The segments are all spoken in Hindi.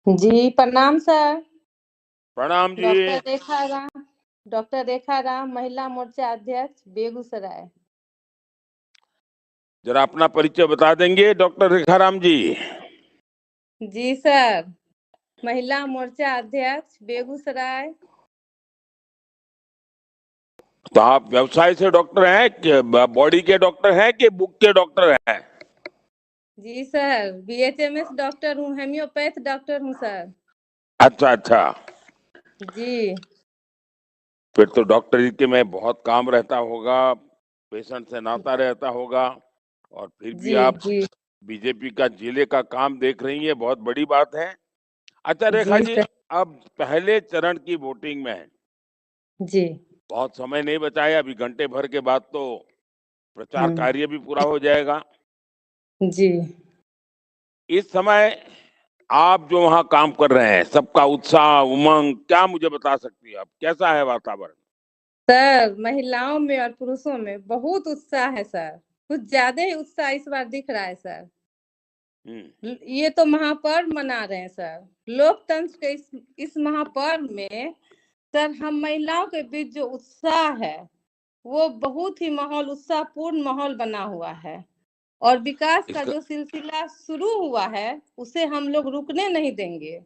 जी, प्रणाम सर। प्रणाम जी। डॉक्टर रेखा राम, महिला मोर्चा अध्यक्ष, बेगूसराय। जरा अपना परिचय बता देंगे डॉक्टर रेखाराम जी? जी सर, महिला मोर्चा अध्यक्ष, बेगूसराय। तो आप व्यवसाय से डॉक्टर हैं कि बॉडी के डॉक्टर हैं कि बुक के डॉक्टर हैं? जी सर, BHMS डॉक्टर हूँ, हेम्योपैथ डॉक्टर हूँ सर। अच्छा अच्छा। जी फिर तो डॉक्टरी के में बहुत काम रहता होगा, पेशेंट से नाता रहता होगा, और फिर भी जी आप जी बीजेपी का जिले का काम देख रही है, बहुत बड़ी बात है। अच्छा रेखा जी जी, सर। अब पहले चरण की वोटिंग में है, जी बहुत समय नहीं बचा है, अभी घंटे भर के बाद तो प्रचार हम्म, कार्य भी पूरा हो जाएगा। जी इस समय आप जो वहाँ काम कर रहे हैं, सबका उत्साह उमंग क्या मुझे बता सकती है आप? कैसा है वातावरण? सर, महिलाओं में और पुरुषों में बहुत उत्साह है सर। कुछ ज्यादा ही उत्साह इस बार दिख रहा है सर। ये तो महापर्व मना रहे हैं सर। लोकतंत्र के इस महापर्व में सर, हम महिलाओं के बीच जो उत्साह है वो बहुत ही उत्साहपूर्ण माहौल बना हुआ है। और विकास का इसका जो सिलसिला शुरू हुआ है उसे हम लोग रुकने नहीं देंगे।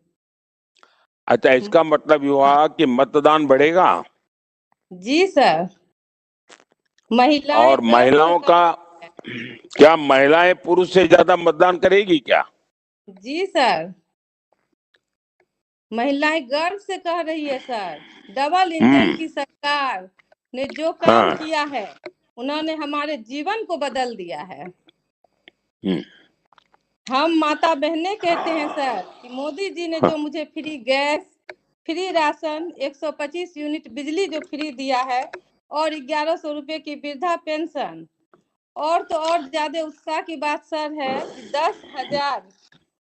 अच्छा, इसका मतलब ये हुआ कि मतदान बढ़ेगा? जी सर, महिलाएं और गर्व से महिलाओं का, कह क्या महिलाएं पुरुष से ज्यादा मतदान करेगी क्या? जी सर, महिलाएं गर्व से कह रही है सर। डबल इंजन हम्म। की सरकार ने जो काम हाँ। किया है, उन्होंने हमारे जीवन को बदल दिया है। हम्म। हम माता बहनें कहते हैं सर कि मोदी जी ने हाँ। जो मुझे free gas, free ration, 125 unit बिजली जो फ्री दिया है, और 1100 रुपये की वृद्धा पेंशन, और तो और ज्यादा उत्साह की बात सर है कि 10,000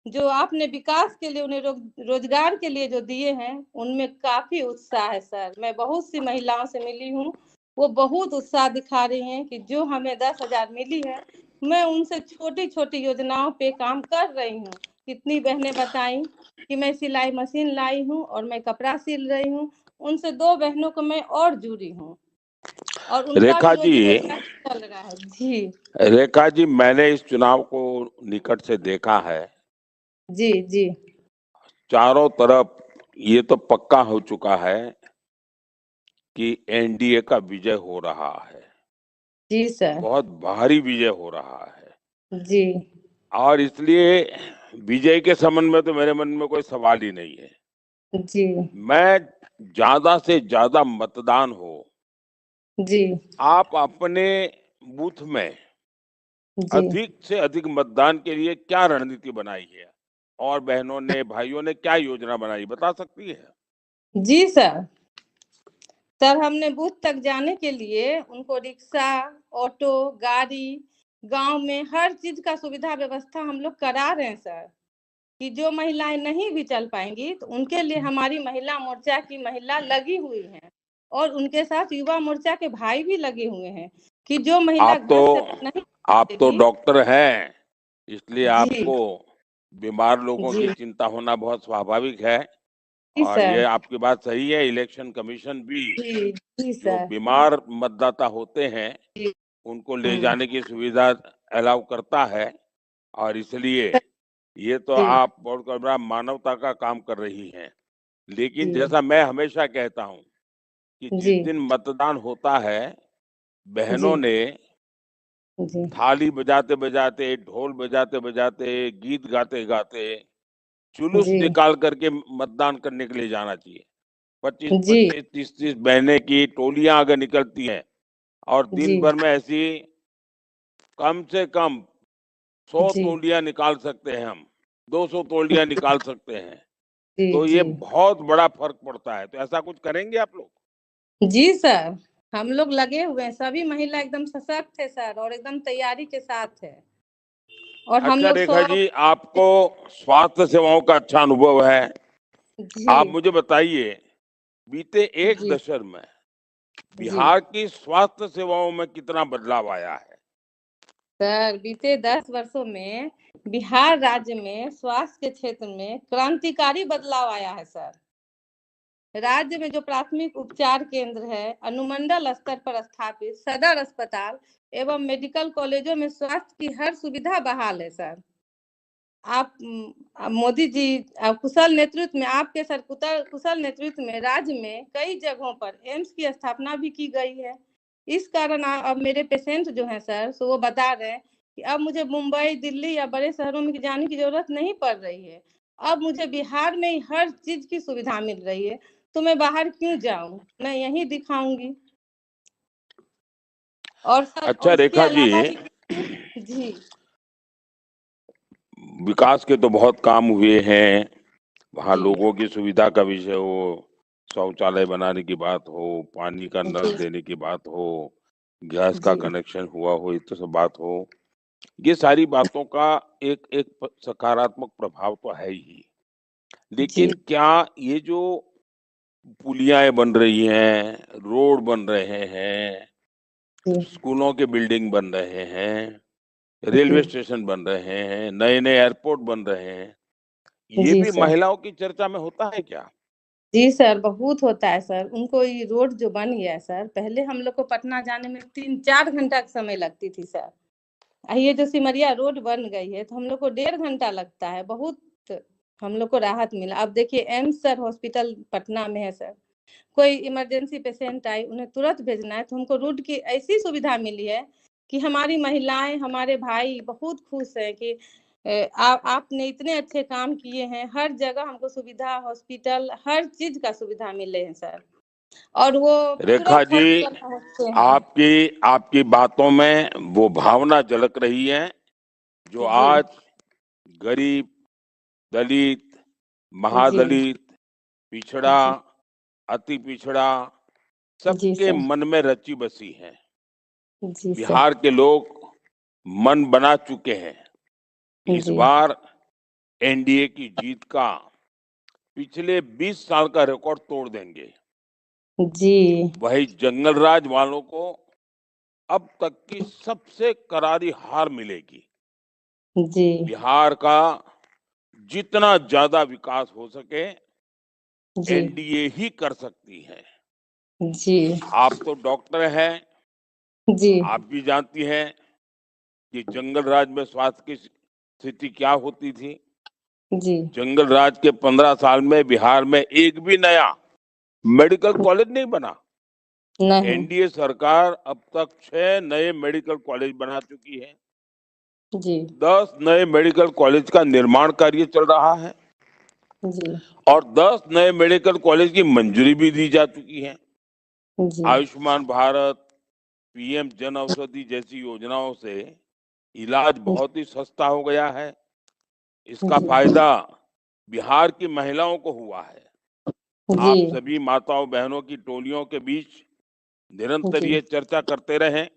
जो आपने विकास के लिए उन्हें रोजगार के लिए जो दिए हैं, उनमें काफी उत्साह है सर। मैं बहुत सी महिलाओं से मिली हूँ, वो बहुत उत्साह दिखा रही हैं कि जो हमें 10,000 मिली है, मैं उनसे छोटी छोटी योजनाओं पे काम कर रही हूँ। कितनी बहनें बताई कि मैं सिलाई मशीन लाई हूँ और मैं कपड़ा सिल रही हूँ। उनसे 2 बहनों को मैं और जुड़ी हूँ, और उनका भी रेखा जी, रोजी रोटी चल रहा है। जी रेखा जी, मैंने इस चुनाव को निकट से देखा है। जी जी चारों तरफ ये तो पक्का हो चुका है कि एनडीए का विजय हो रहा है, जी सर। बहुत भारी विजय हो रहा है। जी और इसलिए विजय के संबंध में तो मेरे मन में कोई सवाल ही नहीं है। जी मैं ज्यादा से ज्यादा मतदान हो, जी आप अपने बूथ में जी अधिक से अधिक मतदान के लिए क्या रणनीति बनाई है, और बहनों ने भाइयों ने क्या योजना बनाई, बता सकती है? जी सर। सर, हमने बूथ तक जाने के लिए उनको रिक्शा, ऑटो, गाड़ी, गांव में हर चीज का सुविधा व्यवस्था हम लोग करा रहे हैं सर। कि जो महिलाएं नहीं भी चल पाएंगी तो उनके लिए हमारी महिला मोर्चा की महिला लगी हुई हैं, और उनके साथ युवा मोर्चा के भाई भी लगे हुए हैं कि जो महिला आप तो घर से नहीं आप तो निकलेगी। डॉक्टर हैं, इसलिए जी आपको बीमार लोगों की जी चिंता होना बहुत स्वाभाविक है। जी और सर। ये आपकी बात सही है, इलेक्शन कमीशन भी जी जी जो सर। बीमार मतदाता होते हैं जी उनको ले जाने की सुविधा अलाउ करता है। और इसलिए ये तो जी आप बहुत बड़ा मानवता का काम कर रही हैं। लेकिन जी जैसा मैं हमेशा कहता हूँ कि जिस जी दिन मतदान होता है, जी बहनों ने जी थाली बजाते बजाते, ढोल बजाते बजाते, गीत गाते गाते जुलूस जी निकाल करके मतदान करने के लिए जाना चाहिए। 25 जी 25 30 बहनें की टोलियां अगर निकलती हैं, और दिन जी भर में ऐसी कम से कम 100 जी टोलियां निकाल सकते हैं हम, 200 टोलियां निकाल सकते हैं, जी तो जी ये बहुत बड़ा फर्क पड़ता है। तो ऐसा कुछ करेंगे आप लोग? जी सर, हम लोग लगे हुए हैं। सभी महिला एकदम सशक्त है सर, और एकदम तैयारी के साथ है। और हम अच्छा लोग रेखा 100। जी, आपको स्वास्थ्य सेवाओं का अच्छा अनुभव है। जी आप मुझे बताइए, बीते एक जी दशक में जी बिहार की स्वास्थ्य सेवाओं में कितना बदलाव आया है? सर, बीते 10 वर्षों में बिहार राज्य में स्वास्थ्य के क्षेत्र में क्रांतिकारी बदलाव आया है सर। राज्य में जो प्राथमिक उपचार केंद्र है, अनुमंडल स्तर पर स्थापित सदर अस्पताल एवं मेडिकल कॉलेजों में स्वास्थ्य की हर सुविधा बहाल है सर। आप मोदी जी कुशल नेतृत्व में, आपके सर कुशल नेतृत्व में राज्य में कई जगहों पर एम्स की स्थापना भी की गई है। इस कारण अब मेरे पेशेंट जो हैं सर, सो वो बता रहे हैं कि अब मुझे मुंबई, दिल्ली या बड़े शहरों में जाने की जरूरत नहीं पड़ रही है। अब मुझे बिहार में ही हर चीज की सुविधा मिल रही है, तो मैं बाहर क्यों जाऊं, मैं यहीं दिखाऊंगी। और सर अच्छा इसके रेखा जी, अलावा जी विकास के तो बहुत काम हुए हैं, वहाँ जी लोगों की सुविधा का विषय हो, शौचालय बनाने की बात हो, पानी का नल जी देने की बात हो, गैस का जी कनेक्शन हुआ हो, ये तो सब बात हो, ये सारी बातों का एक एक सकारात्मक प्रभाव तो है ही। जी लेकिन क्या ये जो पुलियाएं बन रही हैं, रोड बन रहे हैं, जी स्कूलों के बिल्डिंग बन रहे हैं, जी रेलवे स्टेशन बन रहे हैं, नए नए एयरपोर्ट बन रहे हैं, ये जी भी सर। महिलाओं की चर्चा में होता है क्या? जी सर, बहुत होता है सर। उनको ये रोड जो बन गया है सर, पहले हम लोग को पटना जाने में 3-4 घंटा का समय लगती थी सर। ये जो सिमरिया रोड बन गई है तो हम लोग को 1.5 घंटा लगता है। बहुत हम लोग को राहत मिला। अब देखिए एम्स सर हॉस्पिटल पटना में है सर, कोई इमरजेंसी पेशेंट आई, उन्हें तुरंत भेजना है तो हमको रोड की ऐसी सुविधा मिली है कि हमारी महिलाएं, हमारे भाई बहुत खुश हैं कि आपने इतने अच्छे काम किए हैं। हर जगह हमको सुविधा, हॉस्पिटल, हर चीज का सुविधा मिले हैं सर, और वो रेखा तुरंत जी, हॉस्पिटल पहुंचते हैं। आपकी आपकी बातों में वो भावना झलक रही है जो जी आज गरीब, दलित, जी महादलित, पिछड़ा, जी अति पिछड़ा, जी सबके सर। मन में रची बसी है। जी सर। बिहार के लोग मन बना चुके हैं, इस जी बार एनडीए की जीत का पिछले 20 साल का रिकॉर्ड तोड़ देंगे। जी वही जंगल राज वालों को अब तक की सबसे करारी हार मिलेगी। जी बिहार का जितना ज्यादा विकास हो सके जी एनडीए ही कर सकती है। जी आप तो डॉक्टर हैं, जी आप भी जानती हैं कि जंगल राज में स्वास्थ्य की स्थिति क्या होती थी। जी जंगल राज के 15 साल में बिहार में एक भी नया मेडिकल कॉलेज नहीं बना। नहीं। एनडीए सरकार अब तक 6 नए मेडिकल कॉलेज बना चुकी है। जी 10 नए मेडिकल कॉलेज का निर्माण कार्य चल रहा है जी और 10 नए मेडिकल कॉलेज की मंजूरी भी दी जा चुकी है। जी आयुष्मान भारत, पीएम जन औषधि जैसी योजनाओं से इलाज बहुत ही सस्ता हो गया है। इसका जी फायदा बिहार की महिलाओं को हुआ है। जी आप सभी माताओं बहनों की टोलियों के बीच निरंतर जी ये चर्चा करते रहें